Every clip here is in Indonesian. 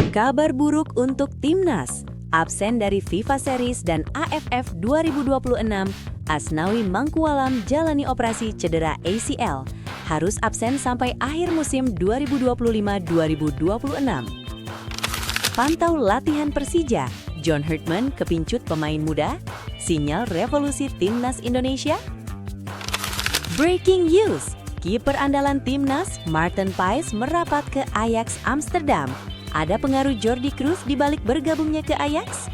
Kabar buruk untuk Timnas. Absen dari FIFA Series dan AFF 2026, Asnawi Mangkualam jalani operasi cedera ACL. Harus absen sampai akhir musim 2025-2026. Pantau latihan Persija, John Hurtman kepincut pemain muda, sinyal revolusi Timnas Indonesia? Breaking news, kiper andalan Timnas, Maarten Paes merapat ke Ajax Amsterdam. Ada pengaruh Jordi Cruyff di balik bergabungnya ke Ajax?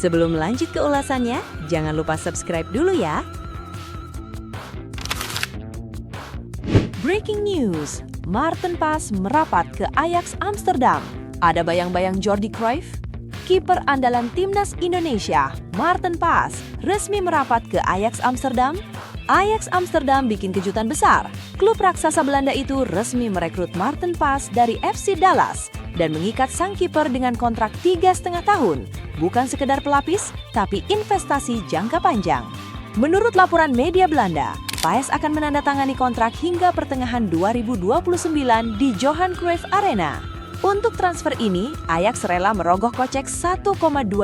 Sebelum lanjut ke ulasannya, jangan lupa subscribe dulu ya. Breaking news, Maarten Paes merapat ke Ajax Amsterdam. Ada bayang-bayang Jordi Cruyff? Kiper andalan Timnas Indonesia, Maarten Paes, resmi merapat ke Ajax Amsterdam. Ajax Amsterdam bikin kejutan besar. Klub raksasa Belanda itu resmi merekrut Maarten Paes dari FC Dallas dan mengikat sang kiper dengan kontrak 3,5 tahun. Bukan sekedar pelapis, tapi investasi jangka panjang. Menurut laporan media Belanda, Paes akan menandatangani kontrak hingga pertengahan 2029 di Johan Cruyff Arena. Untuk transfer ini, Ajax rela merogoh kocek 1,2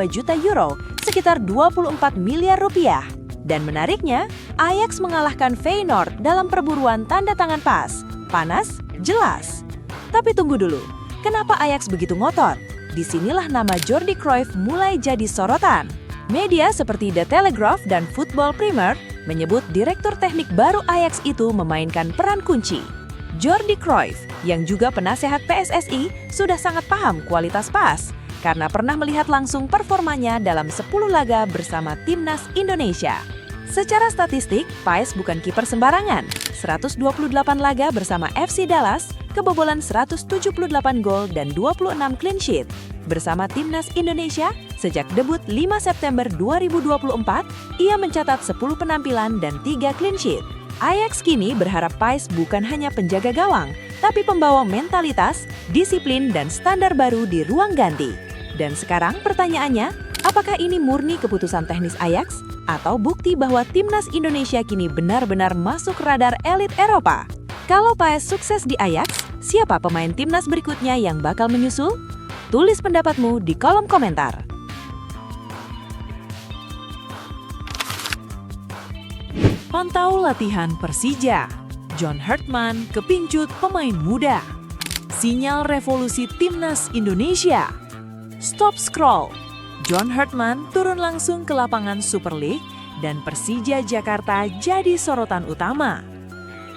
juta euro, sekitar 24 miliar rupiah. Dan menariknya, Ajax mengalahkan Feyenoord dalam perburuan tanda tangan Paes. Panas? Jelas. Tapi tunggu dulu, kenapa Ajax begitu ngotot? Disinilah nama Jordi Cruyff mulai jadi sorotan. Media seperti The Telegraph dan Football Premier menyebut direktur teknik baru Ajax itu memainkan peran kunci. Jordi Cruyff, yang juga penasehat PSSI, sudah sangat paham kualitas Paes karena pernah melihat langsung performanya dalam 10 laga bersama Timnas Indonesia. Secara statistik, Paes bukan kiper sembarangan. 128 laga bersama FC Dallas, kebobolan 178 gol dan 26 clean sheet. Bersama Timnas Indonesia, sejak debut 5 September 2024, ia mencatat 10 penampilan dan 3 clean sheet. Ajax kini berharap Paes bukan hanya penjaga gawang, tapi pembawa mentalitas, disiplin, dan standar baru di ruang ganti. Dan sekarang pertanyaannya, apakah ini murni keputusan teknis Ajax? Atau bukti bahwa Timnas Indonesia kini benar-benar masuk radar elit Eropa? Kalau Paes sukses di Ajax, siapa pemain Timnas berikutnya yang bakal menyusul? Tulis pendapatmu di kolom komentar. Pantau latihan Persija, John Hurtman kepincut pemain muda. Sinyal revolusi Timnas Indonesia. Stop scroll. John Hurtman turun langsung ke lapangan Super League dan Persija Jakarta jadi sorotan utama.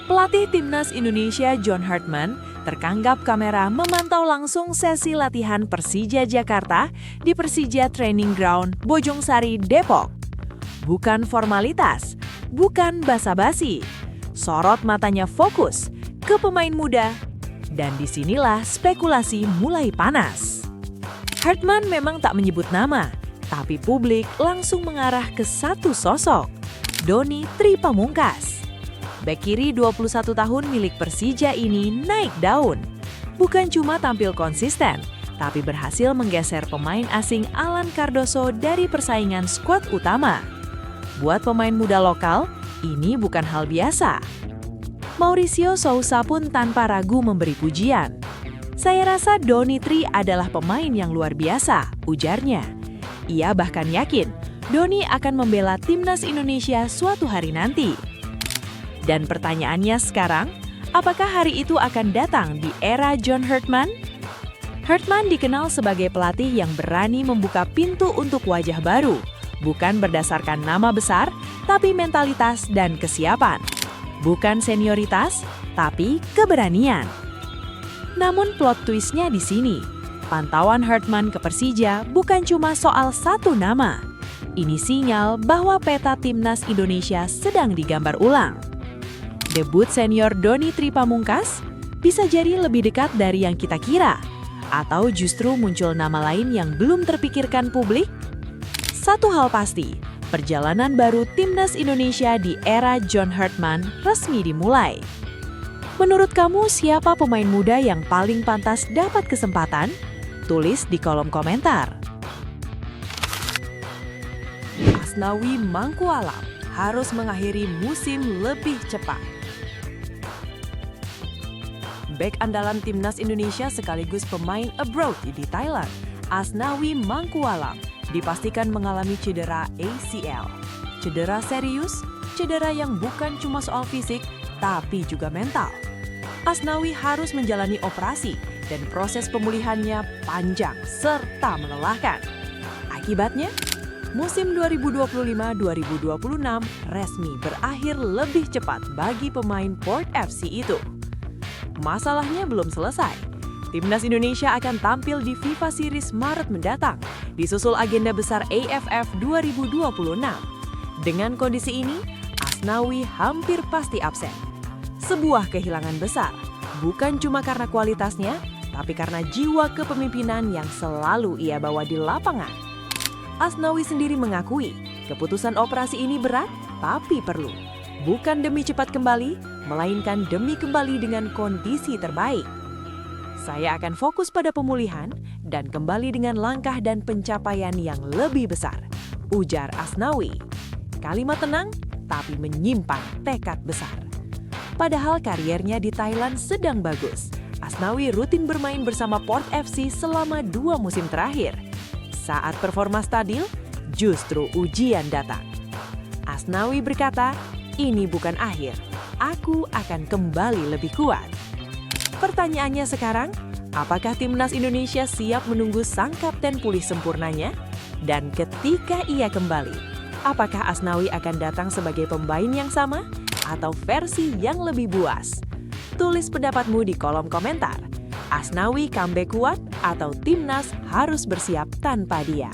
Pelatih Timnas Indonesia John Hurtman terkanggap kamera memantau langsung sesi latihan Persija Jakarta di Persija Training Ground Bojongsari, Depok. Bukan formalitas, bukan basa-basi. Sorot matanya fokus ke pemain muda, dan disinilah spekulasi mulai panas. Hurtman memang tak menyebut nama, tapi publik langsung mengarah ke satu sosok, Doni Tri Pamungkas. Bek kiri 21 tahun milik Persija ini naik daun. Bukan cuma tampil konsisten, tapi berhasil menggeser pemain asing Alan Cardoso dari persaingan skuad utama. Buat pemain muda lokal, ini bukan hal biasa. Mauricio Sousa pun tanpa ragu memberi pujian. Saya rasa Doni Tri adalah pemain yang luar biasa, ujarnya. Ia bahkan yakin Doni akan membela Timnas Indonesia suatu hari nanti. Dan pertanyaannya sekarang, apakah hari itu akan datang di era John Hurtman? Hurtman dikenal sebagai pelatih yang berani membuka pintu untuk wajah baru, bukan berdasarkan nama besar, tapi mentalitas dan kesiapan. Bukan senioritas, tapi keberanian. Namun plot twistnya di sini, pantauan Hurtman ke Persija bukan cuma soal satu nama. Ini sinyal bahwa peta Timnas Indonesia sedang digambar ulang. Debut senior Doni Tri Pamungkas bisa jadi lebih dekat dari yang kita kira, atau justru muncul nama lain yang belum terpikirkan publik? Satu hal pasti, perjalanan baru Timnas Indonesia di era John Hurtman resmi dimulai. Menurut kamu siapa pemain muda yang paling pantas dapat kesempatan? Tulis di kolom komentar. Asnawi Mangkualam harus mengakhiri musim lebih cepat. bek andalan timnas Indonesia sekaligus pemain abroad di Thailand, Asnawi Mangkualam, dipastikan mengalami cedera ACL. Cedera serius, cedera yang bukan cuma soal fisik, tapi juga mental. Asnawi harus menjalani operasi dan proses pemulihannya panjang serta melelahkan. Akibatnya, musim 2025-2026 resmi berakhir lebih cepat bagi pemain Port FC itu. Masalahnya belum selesai. Timnas Indonesia akan tampil di FIFA Series Maret mendatang, disusul agenda besar AFF 2026. Dengan kondisi ini, Asnawi hampir pasti absen. Sebuah kehilangan besar, bukan cuma karena kualitasnya, tapi karena jiwa kepemimpinan yang selalu ia bawa di lapangan. Asnawi sendiri mengakui, keputusan operasi ini berat, tapi perlu. Bukan demi cepat kembali, melainkan demi kembali dengan kondisi terbaik. Saya akan fokus pada pemulihan dan kembali dengan langkah dan pencapaian yang lebih besar, ujar Asnawi. Kalimat tenang, tapi menyimpan tekad besar. Padahal kariernya di Thailand sedang bagus. Asnawi rutin bermain bersama Port FC selama 2 musim terakhir. Saat performa stabil, justru ujian datang. Asnawi berkata, "Ini bukan akhir, aku akan kembali lebih kuat." Pertanyaannya sekarang, apakah timnas Indonesia siap menunggu sang kapten pulih sempurnanya? Dan ketika ia kembali, apakah Asnawi akan datang sebagai pemain yang sama atau versi yang lebih buas? Tulis pendapatmu di kolom komentar. Asnawi comeback kuat atau timnas harus bersiap tanpa dia?